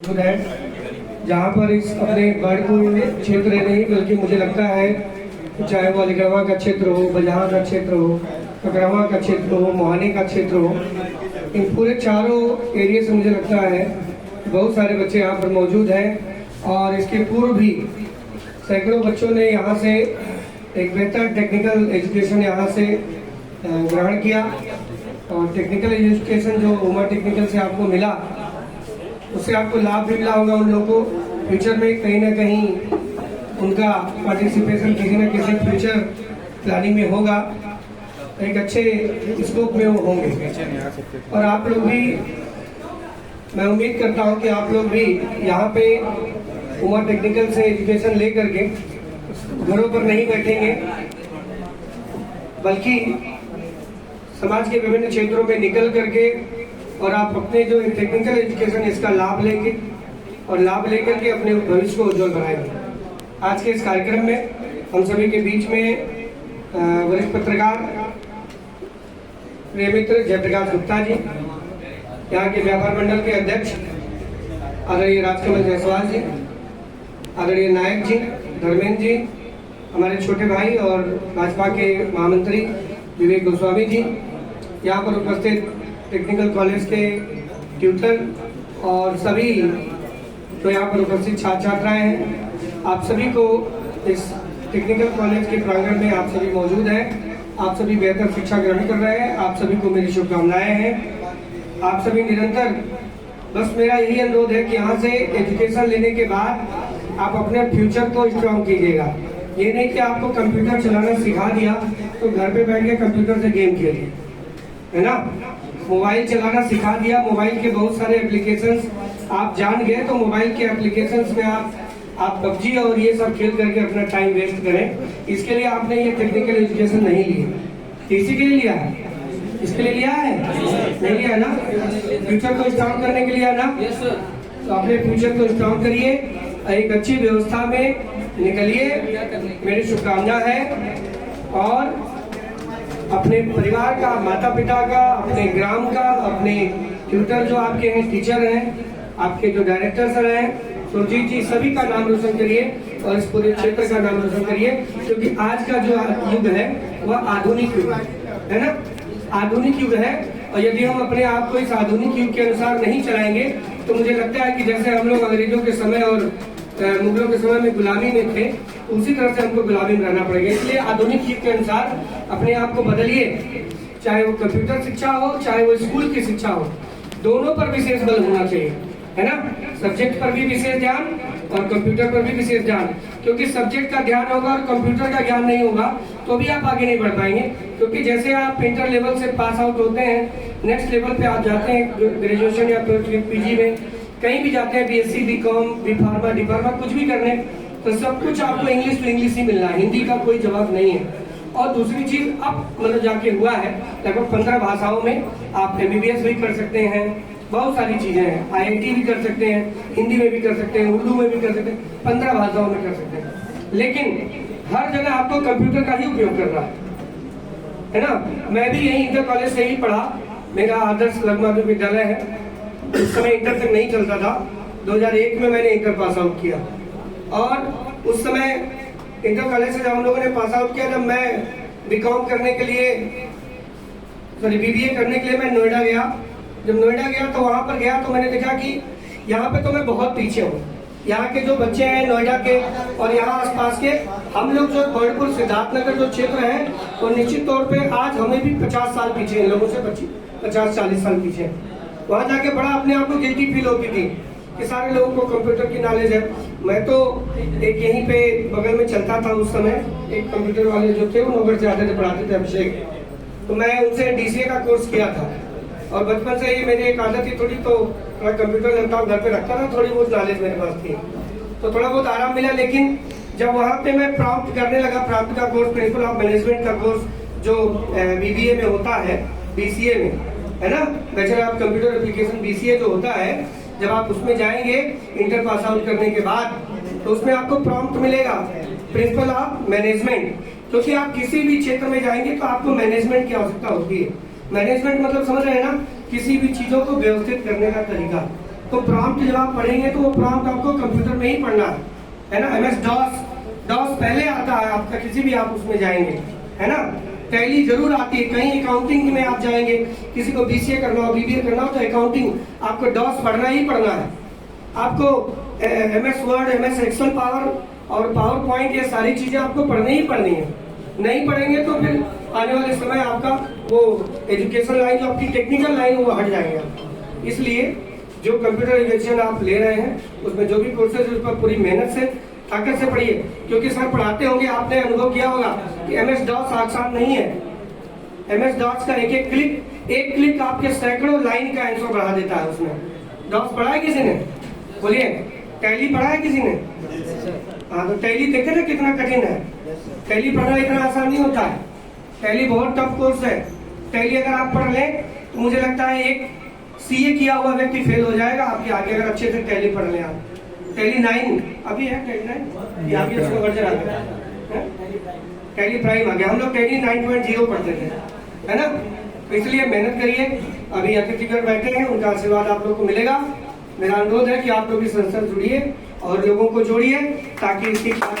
मौजूद है जहाँ पर इस अपने बर्डपुर क्षेत्र नहीं बल्कि मुझे लगता है चाहे वो अलीगढ़वा का क्षेत्र हो, बजहाँ का क्षेत्र हो, ककरवा का क्षेत्र हो, मोहानी का क्षेत्र हो, इन पूरे चारों एरिया से मुझे लगता है बहुत सारे बच्चे यहाँ पर मौजूद हैं। और इसके पूर्व भी सैकड़ों बच्चों ने यहाँ से एक बेहतर टेक्निकल एजुकेशन यहाँ से ग्रहण किया। और टेक्निकल एजुकेशन जो उमर टेक्निकल से आपको मिला उससे आपको लाभ भी मिला होगा। उन लोगों को फ्यूचर में कहीं ना कहीं उनका पार्टिसिपेशन किसी न किसी फ्यूचर प्लानिंग में होगा, एक अच्छे स्कोप में वो होंगे। और आप लोग भी, मैं उम्मीद करता हूँ कि आप लोग भी यहाँ पे उमर टेक्निकल से एजुकेशन ले करके घरों पर नहीं बैठेंगे बल्कि समाज के विभिन्न क्षेत्रों में निकल करके और आप अपने जो टेक्निकल एजुकेशन इसका लाभ लेंगे और लाभ लेकर के अपने भविष्य को उज्जवल बनाएंगे। आज के इस कार्यक्रम में हम सभी के बीच में वरिष्ठ पत्रकार प्रिय मित्र जयप्रकाश गुप्ता जी, यहाँ के व्यापार मंडल के अध्यक्ष आदरणीय राजकमल जायसवाल जी, आदरणीय नायक जी, धर्मेंद्र जी, हमारे छोटे भाई और भाजपा के महामंत्री विवेक गोस्वामी जी, यहाँ पर उपस्थित टेक्निकल कॉलेज के ट्यूटर और सभी जो यहाँ पर उपस्थित छात्र छात्राएं हैं, आप सभी को इस टेक्निकल कॉलेज के प्रांगण में आप सभी मौजूद हैं। आप सभी बेहतर शिक्षा ग्रहण कर रहे हैं। आप सभी को मेरी शुभकामनाएं हैं। आप सभी निरंतर, बस मेरा यही अनुरोध है कि यहाँ से एजुकेशन लेने के बाद आप अपने फ्यूचर को स्ट्रॉन्ग कीजिएगा। ये नहीं कि आपको कंप्यूटर चलाना सिखा दिया तो घर पे बैठ के कंप्यूटर से गेम खेलिए, है ना। मोबाइल चलाना सिखा दिया, मोबाइल के बहुत सारे एप्लीकेशंस आप जान गए तो मोबाइल के एप्लीकेशंस में आप पबजी और ये सब खेल करके अपना टाइम वेस्ट करें। इसके लिए आपने ये टेक्निकल एजुकेशन नहीं ली। इसी के लिए लिया है, इसके लिए लिया है, नहीं लिया है ना। फ्यूचर को स्ट्रॉन्ग करने के लिए है ना, तो अपने फ्यूचर को स्ट्रॉन्ग करिए, एक अच्छी व्यवस्था में निकलिए, मेरी शुभकामना है। और अपने परिवार का, माता पिता का, अपने ग्राम का, अपने ट्यूटर जो आपके हैं, टीचर हैं, आपके जो डायरेक्टर सर हैं, सुरजीत जी, सभी का नाम रोशन करिए और इस पूरे क्षेत्र का नाम रोशन करिए। क्योंकि आज का जो युग है वह आधुनिक युग है ना, आधुनिक युग है। और यदि हम अपने आप को इस आधुनिक युग के अनुसार नहीं चलाएंगे तो मुझे लगता है कि जैसे हम लोग अंग्रेजों के समय और मुगलों के समय में गुलामी में थे, उसी तरह से हमको गुलामी में रहना पड़ेगा। इसलिए आधुनिक युग के अनुसार अपने आप को बदलिए, चाहे वो कंप्यूटर शिक्षा हो, चाहे वो स्कूल की शिक्षा हो, दोनों पर विशेष बल होना चाहिए, है ना। सब्जेक्ट पर भी विशेष ध्यान और कंप्यूटर पर भी विशेष ध्यान। क्योंकि सब्जेक्ट का ध्यान होगा और कंप्यूटर का ज्ञान नहीं होगा तो भी आप आगे नहीं बढ़ पाएंगे। क्योंकि जैसे आप इंटर लेवल से पास आउट होते हैं, नेक्स्ट लेवल पे आप जाते हैं ग्रेजुएशन या पीजी में, कहीं भी जाते हैं, BSc, BCom, B Pharma, D Pharma, कुछ भी करने, तो सब कुछ आपको इंग्लिश टू इंग्लिश ही मिलना है, हिंदी का कोई जवाब नहीं है। और दूसरी चीज अब मतलब जाके हुआ है लगभग 15 भाषाओं में आप एमबीबीएस भी कर सकते हैं, बहुत सारी चीजें हैं, आईआईटी भी कर सकते हैं, हिंदी में भी कर सकते हैं, उर्दू में भी कर सकते हैं, 15 भाषाओं में कर सकते हैं। लेकिन हर जगह आपको कंप्यूटर का ही उपयोग करना है ना। मैं भी यही इंटर कॉलेज से ही पढ़ा, मेरा आदर्श लघु माध्यमिक विद्यालय है। उस समय इंटर तक नहीं चलता था, 2001 में मैंने इंटर पास आउट किया। और उस समय इंटर कॉलेज से जब हम लोगों ने पास आउट किया, जब मैं बीकॉम करने के लिए, सॉरी बीबीए करने के लिए मैं नोएडा गया। जब नोएडा गया तो वहां पर गया तो मैंने देखा कि यहाँ पे तो मैं बहुत पीछे हूँ। यहाँ के जो बच्चे हैं नोएडा के और यहाँ आसपास के, हम लोग जो बर्डपुर सिद्धार्थनगर जो क्षेत्र है, तो निश्चित तौर पे आज हमें भी 50 साल पीछे इन लोगों से 50-40 साल पीछे। वहाँ जाके बड़ा अपने आप को गिल्टी फील होती थी कि सारे लोगों को कंप्यूटर की नॉलेज है। मैं तो एक यहीं पे बगल में चलता था उस समय, एक कंप्यूटर वाले जो थे वो नौगढ़ से आते थे, पढ़ाते थे, अभिषेक, तो मैं उनसे डीसीए का कोर्स किया था। और बचपन से ही मेरी एक आदत थी थोड़ी, तो थोड़ा कंप्यूटर लैपटॉप घर पे रखता था, थोड़ी बहुत नॉलेज मेरे पास थी, तो थोड़ा बहुत आराम मिला। लेकिन जब वहाँ पे मैं प्राप्त करने लगा, प्राप्त का कोर्स, प्रिंसिपल ऑफ मैनेजमेंट का कोर्स जो बीबीए में होता है, बीसीए में, है ना, bachelor of computer application, BCA जो होता है, जब आप उसमें जाएंगे इंटर पास आउट करने के बाद, तो उसमें आपको प्रॉम्प्ट मिलेगा प्रिंसिपल ऑफ मैनेजमेंट। क्योंकि आप किसी भी क्षेत्र में जाएंगे तो आपको मैनेजमेंट की आवश्यकता होती है। मैनेजमेंट मतलब समझ रहे हैं ना, किसी भी चीजों को व्यवस्थित करने का तरीका। तो प्रॉम्प्ट जब आप पढ़ेंगे तो वो प्रॉम्प्ट आपको कंप्यूटर में ही पढ़ना है ना। MS डॉस पहले आता है आपका, किसी भी आप उसमें जाएंगे, है ना। टैली जरूर आती है, कहीं अकाउंटिंग में आप जाएंगे, किसी को BCA करना हो, BBA करना हो, तो अकाउंटिंग आपको डॉस पढ़ना ही पढ़ना है। आपको MS Word, MS Excel power और पावर पॉइंट, ये सारी चीजें आपको पढ़नी ही पढ़नी है। नहीं पढ़ेंगे तो फिर आने वाले समय आपका वो एजुकेशन लाइन, जो आपकी टेक्निकल लाइन, वो हट जाएंगे आप। इसलिए जो कंप्यूटर एजुकेशन आप ले रहे हैं उसमें जो भी कोर्सेज उस पर पूरी मेहनत से, ताकत से पढ़िए, क्योंकि सर पढ़ाते होंगे, आपने अनुभव किया होगा कि MS डॉस आसान नहीं है। MS डॉस का एक क्लिक आपके सैकड़ों लाइन का आंसर बढ़ा देता है उसमें। डॉस पढ़ा है किसी ने? बोलिए। टैली पढ़ा है किसी ने? हाँ, तो टैली देखे ना कितना कठिन है। टैली पढ़ना इतना आसान नहीं होता है। टैली बहुत टफ कोर्स है। टैली अगर आप पढ़ लें तो मुझे लगता है एक CA किया हुआ व्यक्ति फेल हो जाएगा आपके आगे, अगर अच्छे से टैली पढ़ लें आप। टैली 9 अभी है, टैली 9 या अभी उसका वर्जन आ गया, टैली प्राइम आ गया। हम लोग टैली 9.0 पढ़ते थे, है ना। तो इसलिए मेहनत करिए। अभी अतिथिगण बैठे हैं, उनका आशीर्वाद आप लोग को मिलेगा। मेरा अनुरोध है कि आप लोग भी संस्था से जुड़िए और लोगों को जोड़िए, ताकि इसकी खास